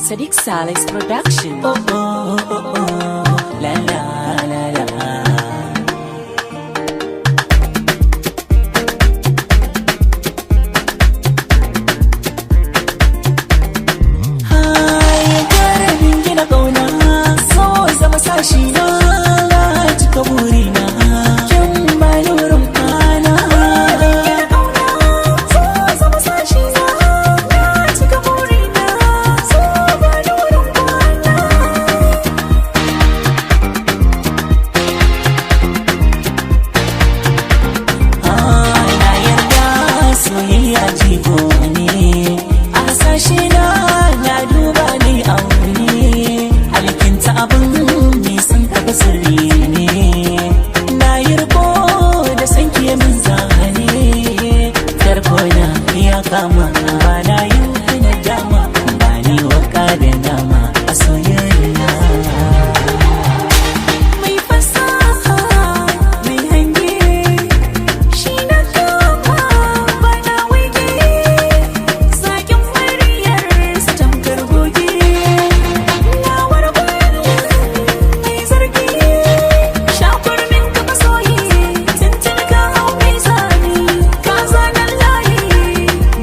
Sadiq Saleh's production. Oh oh oh oh, la la la la. Hai garabin gina kauna, so zama sashi na cika burina. Kin bani wurin kwana. Gina kauna, so zama sashi na cika burina. So bani wurin kwana. Na yarda soyayya jigo ne. A hasashe na duba ne aure. Alkinta abin nisan kaga sirri ne. Na yi riko da sanki min zane. Tarko na ya kama ba na yi na dama. Ba ni waka da dama a soyayya. Mai fasaha, mai hange, shi na kama ba na waige. Zakin muryarsa tamkar goge. Na warware mai zargi. Shakurmin ka masoyi, tuntun ka hau mai zane. Ka zanen layi,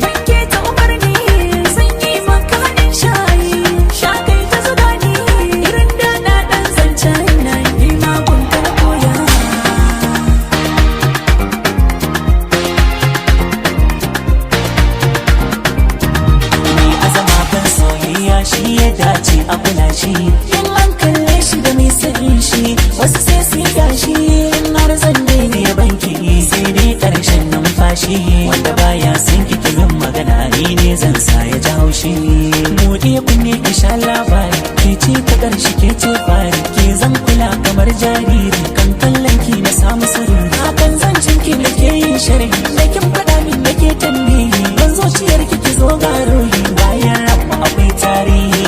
banke ta umarni. Zan yi maka haɗin shayi, sha kai ta zuga ni. Irin da na ɗan zancen nan, ni ma gunta na koya. Mai azama kan soyayya shi ya dace a kula shi. In an kalle shi da mai sanin shi, wasu sai su yi gashi. In har zan daina ya banki, sai dai ƙarshen numfashi. Wanda baya son kike yin magana, ni ne zan sa ya ji haushi. Buɗe kunne ki sha labari, ke ce ta ƙarshe ke ce fari. Ke zan kula kamar jariri, kan kallon ki na samu sirri. Hakan zan jinki da ke yin sharhi, da kin faɗa min da ke tambayi. Ban zuciyar ki ki zo ga ruhi, bayan rabu akwai tarihi.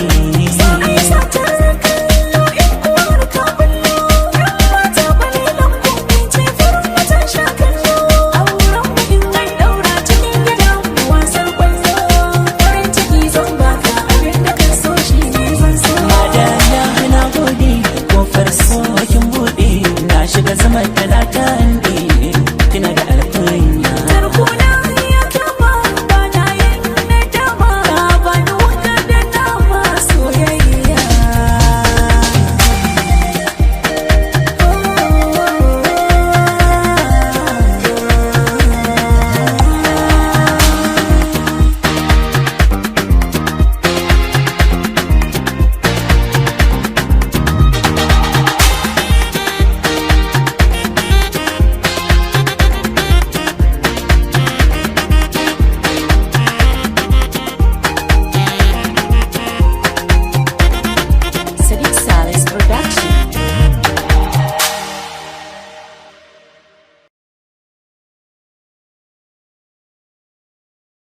Madalla na gode, kofar so kin buɗe. Na shiga zama talata